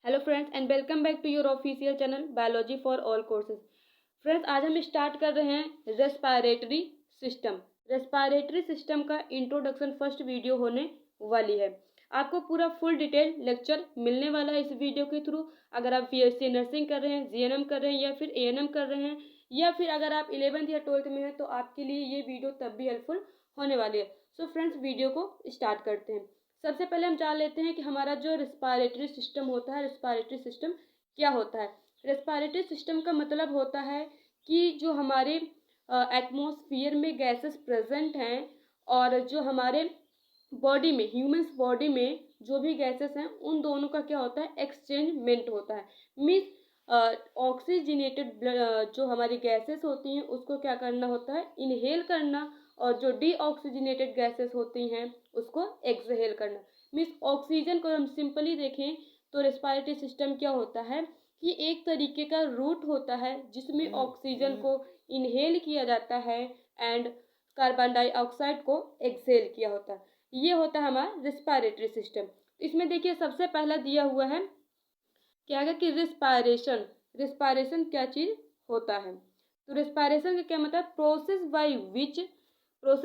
Hello friends and welcome back to your official channel biology for all courses. Friends आज हम start कर रहे हैं रेस्पिरेटरी सिस्टम। रेस्पिरेटरी सिस्टम का introduction first video होने वाली है। आपको पूरा फुल डिटेल लेक्चर मिलने वाला है इस वीडियो के थ्रू। अगर आप बीएससी नर्सिंग कर रहे हैं, जीएनएम कर रहे हैं या फिर एएनएम कर रहे हैं या फिर अगर आप 11th या 12th में हैं तो आपके लिए ये वीडियो तब भी हेल्पफुल होने वाली है। सो फ्रेंड्स वीडियो को स्टार्ट करते हैं। सबसे पहले हम जान लेते हैं कि हमारा जो रेस्पिरेटरी सिस्टम होता है, रेस्पिरेटरी सिस्टम क्या होता है। रेस्पिरेटरी सिस्टम का मतलब होता है कि जो हमारे एटमॉस्फेयर में गैसेस प्रेजेंट हैं और जो हमारे बॉडी में, ह्यूमंस बॉडी में जो भी गैसेस हैं उन दोनों का क्या होता है, एक्सचेंजमेंट होता है। मीन्स ऑक्सीजनेटेड जो हमारी गैसेस होती हैं उसको क्या करना होता है, इनहेल करना, और जो डीऑक्सीजनेटेड गैसेस होती हैं उसको एक्सहेल करना। मीन्स ऑक्सीजन को हम सिंपली देखें तो रेस्पिरेटरी सिस्टम क्या होता है कि एक तरीके का रूट होता है जिसमें ऑक्सीजन को इनहेल किया जाता है एंड कार्बन डाइऑक्साइड को एक्सहेल किया होता है। ये होता है हमारा रेस्पिरेटरी सिस्टम। इसमें देखिए सबसे पहला दिया हुआ है क्या है कि रिस्पायरेशन। रिस्पायरेशन क्या चीज होता है, तो रिस्पायरेशन का क्या मतलब, process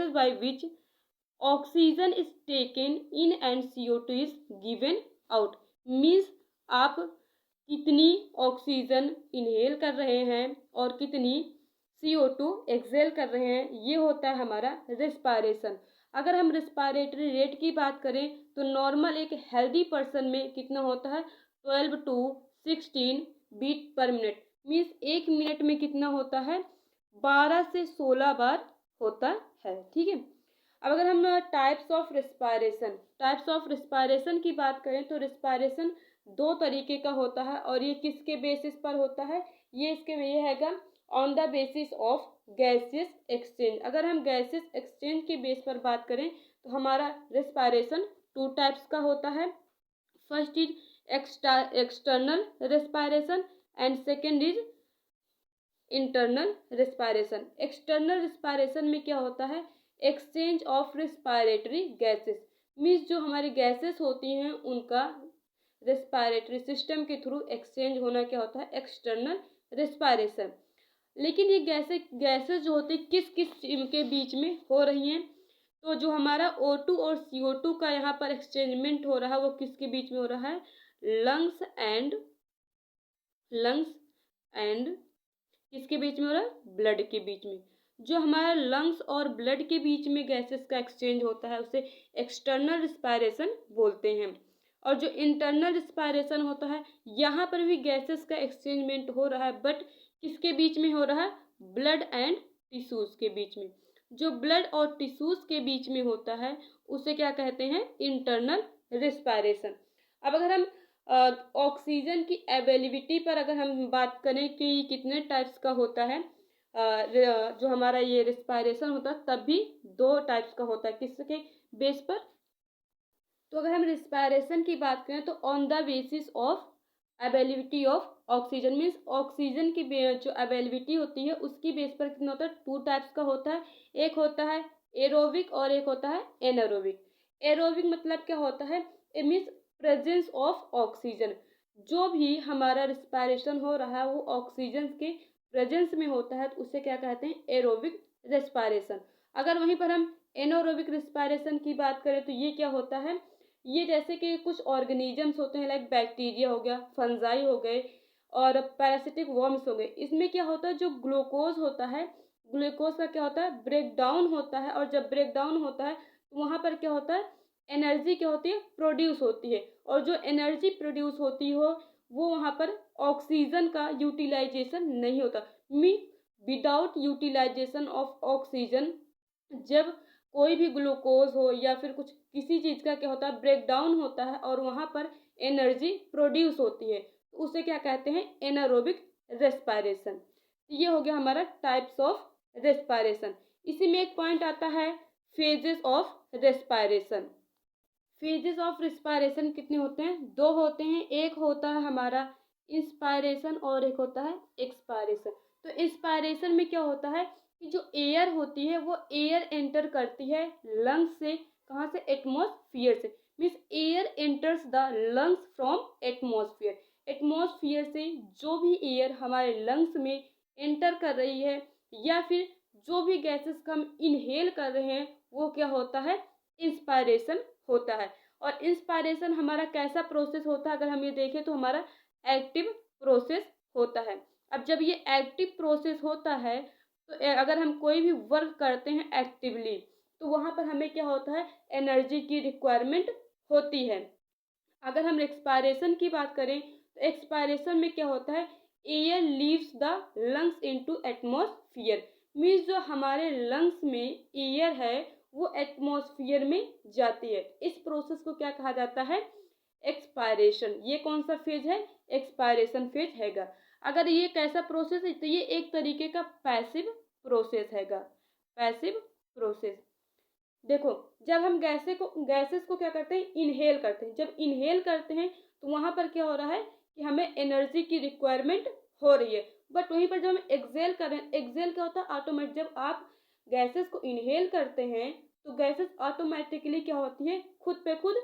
by which oxygen is taken in and CO2 is given out. Means आप कितनी ऑक्सीजन इनहेल कर रहे हैं और कितनी CO2 एक्सहेल कर रहे हैं, ये होता है हमारा रिस्पायरेशन। अगर हम रिस्पायरेटरी रेट की बात करें तो नॉर्मल एक हेल्दी पर्सन में कितना होता है, 12 to 16 beat per minute. Means एक मिनट में कितना होता है, 12 से 16 बार होता है। ठीक है। अब अगर हम टाइप्स ऑफ रिस्पायरेशन की बात करें तो रिस्पायरेशन दो तरीके का होता है और ये किसके बेसिस पर होता है, ये हैगा on the basis of gases exchange. अगर हम गैसेस एक्सचेंज के बेस पर बात करें तो हमारा रिस्पायरेशन टू टाइप्स का होता है। First is external respiration and second is internal respiration. External respiration में क्या होता है, exchange of respiratory gases. Means जो हमारी गैसेस होती हैं उनका रिस्पायरेटरी सिस्टम के थ्रू एक्सचेंज होना क्या होता है, एक्सटर्नल रिस्पायरेशन। लेकिन ये गैसेस जो होती है किस किस के बीच में हो रही हैं, तो जो हमारा O2 और CO2 का यहाँ पर एक्सचेंजमेंट हो रहा है वो किसके बीच में हो रहा है, लंग्स एंड किसके बीच में हो रहा है, ब्लड के बीच में। जो हमारा लंग्स और ब्लड के बीच में गैसेस का एक्सचेंज होता है उसे एक्सटर्नल रिस्पायरेशन बोलते हैं। और जो इंटरनल रिस्पायरेशन होता है यहाँ पर भी गैसेस का एक्सचेंजमेंट हो रहा है, बट किसके बीच में हो रहा है, ब्लड एंड टिश्यूज के बीच में। जो ब्लड और टिश्यूज के बीच में होता है उसे क्या कहते हैं, इंटरनल रिस्पायरेशन। अब अगर हम ऑक्सीजन की अवेलेबिलिटी पर अगर हम बात करें कि कितने टाइप्स का होता है, जो हमारा ये रिस्पायरेशन होता है तब भी दो टाइप्स का होता है। किसके बेस पर, तो अगर हम रिस्पायरेशन की बात करें तो on the basis of availability of oxygen. Means oxygen की जो अवेलेबिलिटी होती है उसकी बेस पर कितना होता है, टू टाइप्स का होता है। एक होता है एरोबिक और एक होता है एनारोबिक। एरोबिक मतलब क्या होता है, it means presence of oxygen. जो भी हमारा रिस्पायरेशन हो रहा है वो ऑक्सीजन के प्रेजेंस में होता है तो उसे क्या कहते हैं, एरोबिक रिस्पायरेशन। अगर वहीं पर हम एनारोबिक रिस्पायरेशन की बात करें तो ये क्या होता है, ये जैसे कि कुछ ऑर्गेनिजम्स होते हैं, लाइक बैक्टीरिया हो गया, फंजाई हो गए और पैरासिटिक वर्म्स हो गए। इसमें क्या होता है, जो ग्लूकोज होता है, ग्लूकोज का क्या होता है, ब्रेक डाउन होता है। और जब ब्रेक डाउन होता है तो वहाँ पर क्या होता है, एनर्जी क्या होती है, प्रोड्यूस होती है। और जो एनर्जी प्रोड्यूस होती हो वो वहाँ पर ऑक्सीजन का यूटिलाइजेशन नहीं होता। मी विदाउट यूटिलाइजेशन ऑफ ऑक्सीजन, जब कोई भी ग्लूकोज हो या फिर कुछ किसी चीज़ का क्या होता है, ब्रेक डाउन होता है और वहाँ पर एनर्जी प्रोड्यूस होती है तो उसे क्या कहते हैं, एनारोबिक रेस्पायरेशन। ये हो गया हमारा टाइप्स ऑफ रेस्पायरेशन। इसी में एक पॉइंट आता है phases of respiration. Phases of respiration कितने होते हैं, दो होते हैं। एक होता है हमारा इंस्पायरेशन और एक होता है एक्सपायरेशन। तो इंस्पायरेशन में क्या होता है कि जो एयर होती है वो एयर एंटर करती है लंग्स से, कहाँ से, एटमॉस्फेयर से। Means air enters the lungs from atmosphere. Atmosphere से जो भी एयर हमारे लंग्स में एंटर कर रही है या फिर जो भी गैसेस हम इनहेल कर रहे हैं वो क्या होता है, इंस्पायरेशन होता है। और इंस्पायरेशन हमारा कैसा प्रोसेस होता है, अगर हम ये देखें तो हमारा एक्टिव प्रोसेस होता है। अब जब ये एक्टिव प्रोसेस होता है तो अगर हम कोई भी वर्क करते हैं एक्टिवली तो वहाँ पर हमें क्या होता है, एनर्जी की रिक्वायरमेंट होती है। अगर हम एक्सपायरेशन की बात करें तो एक्सपायरेशन में क्या होता है, air leaves the lungs into atmosphere. Means जो हमारे लंग्स में एयर है वो एटमॉस्फेयर में जाती है। इस प्रोसेस को क्या कहा जाता है, एक्सपायरेशन। ये कौन सा फेज है, एक्सपायरेशन फेज हैगा। अगर ये कैसा प्रोसेस है तो ये एक तरीके का पैसिव प्रोसेस हैगा, पैसिव प्रोसेस। देखो जब हम गैसेस को क्या करते हैं, इनहेल करते हैं। जब इनहेल करते हैं तो वहाँ पर क्या हो रहा है कि हमें एनर्जी की रिक्वायरमेंट हो रही है। बट वहीं पर जब हम एक्सेल कर रहे हैं, एक्सेल क्या होता है, ऑटोमेटिक। जब आप गैसेस को इनहेल करते हैं तो गैसेस ऑटोमेटिकली क्या होती है, खुद पे खुद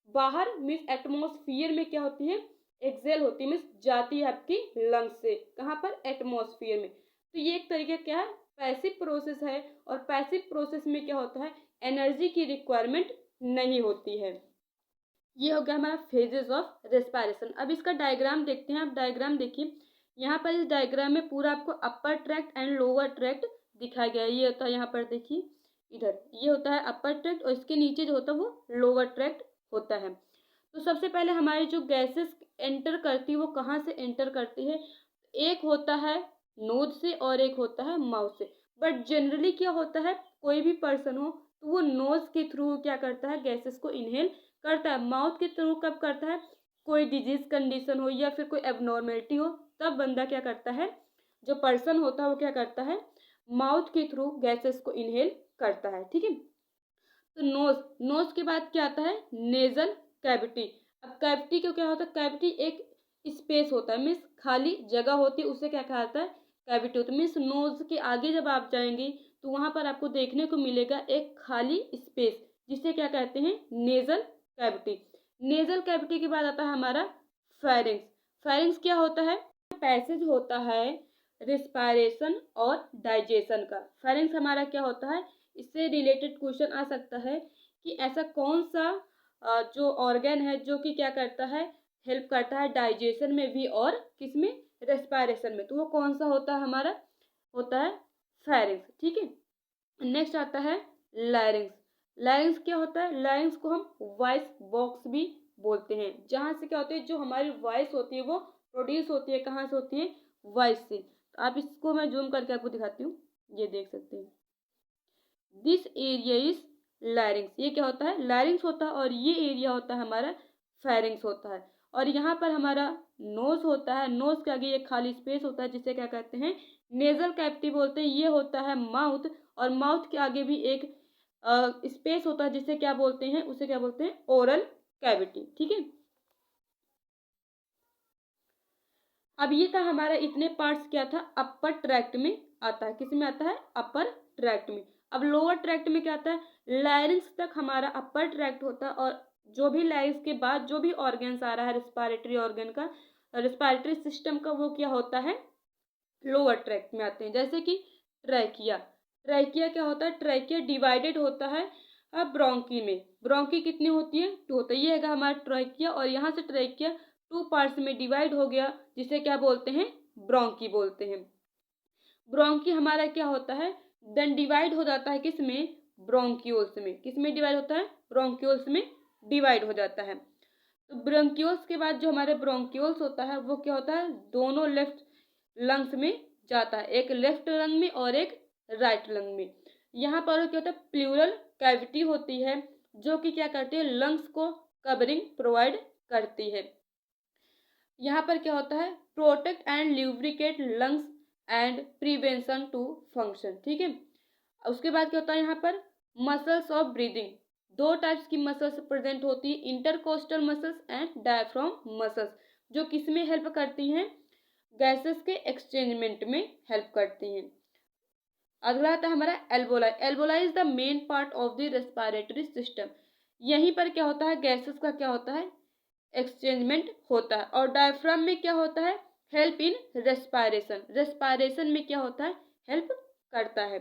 बाहर मीन्स एटमॉस्फेयर में क्या होती है, एक्सेल होती है, मीन्स जाती है आपकी लंग्स से। कहाँ पर, एटमॉस्फेयर में। तो ये एक तरीके क्या है, पैसिव प्रोसेस है। और पैसिव प्रोसेस में क्या होता है, एनर्जी की रिक्वायरमेंट नहीं होती है। ये हो गया हमारा फेजेस ऑफ रेस्पिरेशन। अब इसका डायग्राम देखते हैं। आप डायग्राम देखिए, यहाँ पर इस डायग्राम में पूरा आपको अपर ट्रैक्ट एंड लोअर ट्रैक्ट दिखाया गया है। ये होता है, यहाँ पर देखिए इधर ये होता है अपर ट्रैक्ट और इसके नीचे जो होता है वो लोअर ट्रैक्ट होता है। तो सबसे पहले हमारी जो गैसेस एंटर करती है वो कहाँ से एंटर करती है, एक होता है नोज से और एक होता है माउथ से। बट जनरली क्या होता है, कोई भी पर्सन हो तो वो नोज के थ्रू क्या करता है, गैसेस को इनहेल करता है। माउथ के थ्रू कब करता है, कोई डिजीज कंडीशन हो या फिर कोई एबनॉर्मेलिटी हो तब बंदा क्या करता है, जो पर्सन होता है वो क्या करता है, माउथ के थ्रू गैसेस को इनहेल करता है। ठीक है, तो नोज के बाद क्या आता है, नेजल कैविटी। अब कैविटी को क्या होता है, कैविटी एक स्पेस होता है, मीन्स खाली जगह होती है, उसे क्या कहा जाता है, कैविटी होता है। मीन्स नोज के आगे जब आप जाएंगे तो वहां पर आपको देखने को मिलेगा एक खाली स्पेस, जिसे क्या कहते हैं, नेजल कैविटी। नेजल कैविटी के बाद आता है हमारा फेरिंग्स। फेरिंग्स क्या होता है, पैसेज होता है रिस्पायरेशन और डाइजेशन का। फेरिंग्स हमारा क्या होता है, इससे रिलेटेड क्वेश्चन आ सकता है कि ऐसा कौन सा जो ऑर्गन है जो कि क्या करता है, हेल्प करता है डाइजेशन में भी और किसमें, रेस्पिरेशन में। तो वो कौन सा होता है, हमारा होता है फेरिंग्स। ठीक है, नेक्स्ट आता है लैरिंग्स। लैरिंग्स क्या होता है, लैरिंग्स को हम वॉइस बॉक्स भी बोलते हैं, जहाँ से क्या होती है, जो हमारी वॉइस होती है वो प्रोड्यूस होती है, कहाँ से होती है, वॉइस से। तो आप इसको मैं जूम करके आपको दिखाती हूँ, ये देख सकते हैं। This area is लैरिंग्स। ये क्या होता है, लैरिंग्स होता है और ये एरिया होता है हमारा फेरिंग्स होता है। और यहाँ पर हमारा नोज होता है, नोज के आगे ये खाली स्पेस होता है जिसे क्या कहते हैं, नेजल कैविटी बोलते हैं। ये होता है माउथ, और माउथ के आगे भी एक स्पेस होता है जिसे क्या बोलते हैं, उसे क्या बोलते हैं, ओरल कैविटी। ठीक है, अब ये था हमारा, इतने पार्ट्स क्या था, अपर ट्रैक्ट में आता है। किस में आता है, अपर ट्रैक्ट में। अब लोअर ट्रैक्ट में क्या आता है, लैरिंग्स तक हमारा अपर ट्रैक्ट होता है, और जो भी लैरिंग्स के बाद जो भी ऑर्गन्स आ रहा है रिस्पायरेटरी ऑर्गन का, रिस्पायरेटरी सिस्टम का, वो क्या होता है, लोअर ट्रैक्ट में आते हैं। जैसे कि ट्रैकिया। ट्रैकिया क्या होता है, ट्रैकिया डिवाइडेड होता है ब्रोंकी में। ब्रोंकी कितनी होती है, 2 होता है। ये है हमारा ट्रैकिया, और यहाँ से ट्रैकिया 2 पार्ट्स में डिवाइड हो गया, जिसे क्या बोलते हैं, ब्रोंकी बोलते हैं। ब्रोंकी हमारा क्या होता है, देन डिवाइड हो जाता है किस में, ब्रोंक्यूल्स में। किस में डिवाइड होता है, ब्रोंक्यूल्स में डिवाइड हो जाता है। तो ब्रोंक्यूल्स के बाद जो हमारे ब्रोंक्यूल्स होता है वो क्या होता है, दोनों लेफ्ट लंग्स में जाता है, एक लेफ्ट लंग में और एक राइट लंग में। यहाँ पर क्या होता है, प्लूरल कैविटी होती है जो कि क्या करती है, लंग्स को कवरिंग प्रोवाइड करती है। यहाँ पर क्या होता है, protect and lubricate lungs and prevention to function. ठीक है, उसके बाद क्या होता है, यहाँ पर मसल्स ऑफ ब्रीदिंग। 2 टाइप्स की मसल्स प्रेजेंट होती है, intercostal muscles and diaphragm muscles, जो किस में हेल्प करती हैं, गैसेस के एक्सचेंजमेंट में हेल्प करती हैं। अगला आता है हमारा alveoli. Alveoli is the main part of the respiratory system. यहीं पर क्या होता है, गैसेस का क्या होता है, एक्सचेंजमेंट होता है। और डायफ्राम में क्या होता है, हेल्प इन रेस्पायरेशन, रेस्पायरेशन में क्या होता है, हेल्प करता है।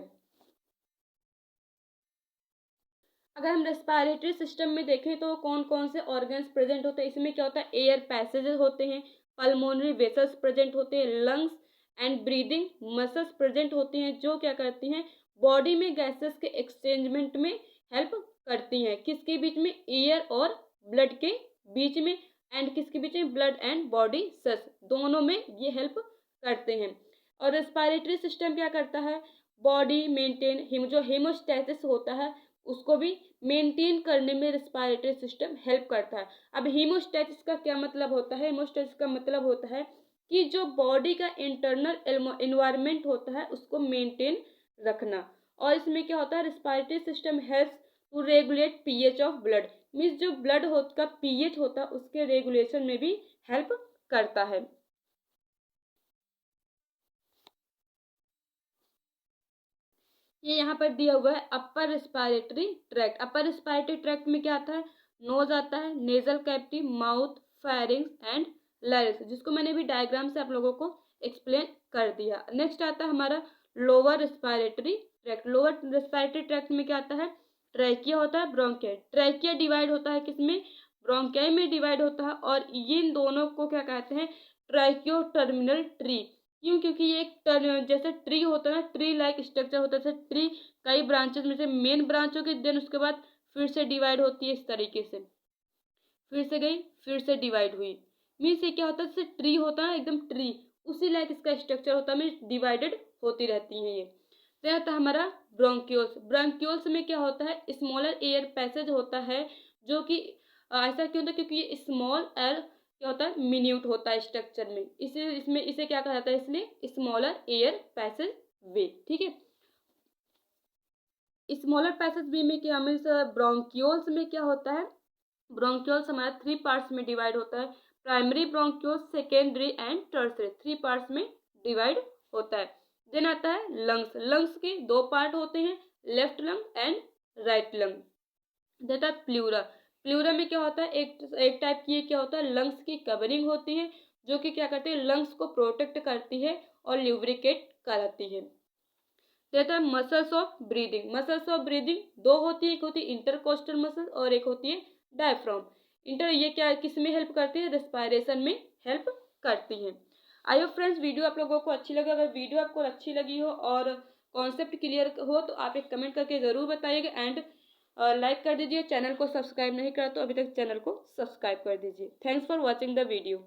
अगर हम रेस्पायरेटरी सिस्टम में देखें तो कौन कौन से ऑर्गन्स प्रेजेंट होते हैं, इसमें क्या होता है, एयर पैसेजेस होते हैं, पल्मोनरी वेसल्स प्रेजेंट होते हैं, lungs and breathing muscles present होती हैं, जो क्या करती हैं, बॉडी में गैसेस के एक्सचेंजमेंट में हेल्प करती हैं। किसके बीच में, एयर और ब्लड के बीच में, एंड किसके बीच में, ब्लड एंड बॉडी सेल्स दोनों में ये हेल्प करते हैं। और रेस्पायरेटरी सिस्टम क्या करता है, बॉडी मेंटेन, जो हेमोस्टेसिस होता है उसको भी मेंटेन करने में रेस्पिरेटरी सिस्टम हेल्प करता है। अब हीमोस्टेसिस का क्या मतलब होता है, हीमोस्टेसिस का मतलब होता है कि जो बॉडी का इंटरनल एनवायरनमेंट होता है उसको मेंटेन रखना। और इसमें क्या होता है, respiratory system helps to regulate pH of blood, means जो ब्लड का पीएच होता है उसके रेगुलेशन में भी हेल्प करता है। ये यहाँ पर दिया हुआ है upper respiratory tract. Upper respiratory tract में क्या आता है, नोज आता है, nasal cavity, mouth, pharynx and larynx, जिसको मैंने भी डायग्राम से आप लोगों को एक्सप्लेन कर दिया। नेक्स्ट आता है हमारा lower respiratory tract. Lower respiratory tract में क्या आता है, ट्रैकिया होता है, ब्रोंकिया। ट्रैकिया डिवाइड होता है किसमें, ब्रोंकिया में डिवाइड होता है। और इन दोनों को क्या कहते हैं, ट्रैकियो टर्मिनल ट्री। क्यों, क्योंकि ये एक जैसे ट्री होता है ना, ट्री लाइक स्ट्रक्चर होता है, जैसे ट्री कई ब्रांचेस में से मेन ब्रांच होगी, देन उसके बाद फिर से डिवाइड होती है, इस तरीके से फिर से गई फिर से डिवाइड हुई। मीन्स ये क्या होता है, जैसे ट्री होता है एकदम ट्री, उसी लाइक इसका स्ट्रक्चर होता है, मीन्स डिवाइडेड होती रहती हैं ये। तो आता है हमारा ब्रोंक्यूल्स। ब्रोंक्यूल्स में क्या होता है, स्मॉलर एयर पैसेज होता है, जो कि ऐसा क्यों होता है, क्योंकि ये स्मॉल एयर क्या होता है, मिन्यूट होता है स्ट्रक्चर में, इसे इसमें इसे क्या कहा जाता है, इसलिए स्मॉलर एयर पैसेज वे। ठीक है, स्मॉलर पैसेज वे में क्या मीन्स, ब्रोंक्यूल्स में क्या होता है, ब्रोंक्यूल्स हमारा 3 पार्ट्स में डिवाइड होता है, primary bronchioles, secondary and tertiary, 3 parts में डिवाइड होता है। देन आता है लंग्स। लंग्स के 2 पार्ट होते हैं, left lung and right lung. देता है प्लूरा। प्लूरा में क्या होता है, एक टाइप की क्या होता है, लंग्स की कवरिंग होती है, जो कि क्या करती है, लंग्स को प्रोटेक्ट करती है और ल्यूब्रिकेट कराती है। देता है muscles of breathing. Muscles of breathing 2 होती है, एक होती है इंटरकोस्टल मसल और एक होती है डायफ्राम। ये क्या किस में हेल्प करती है, रेस्पायरेशन में हेल्प करती है। आई होप फ्रेंड्स वीडियो आप लोगों को अच्छी लगे। अगर वीडियो आपको अच्छी लगी हो और कॉन्सेप्ट क्लियर हो तो आप एक कमेंट करके ज़रूर बताइएगा, एंड लाइक कर दीजिए। चैनल को सब्सक्राइब नहीं करा तो अभी तक चैनल को सब्सक्राइब कर दीजिए। Thanks for watching the video.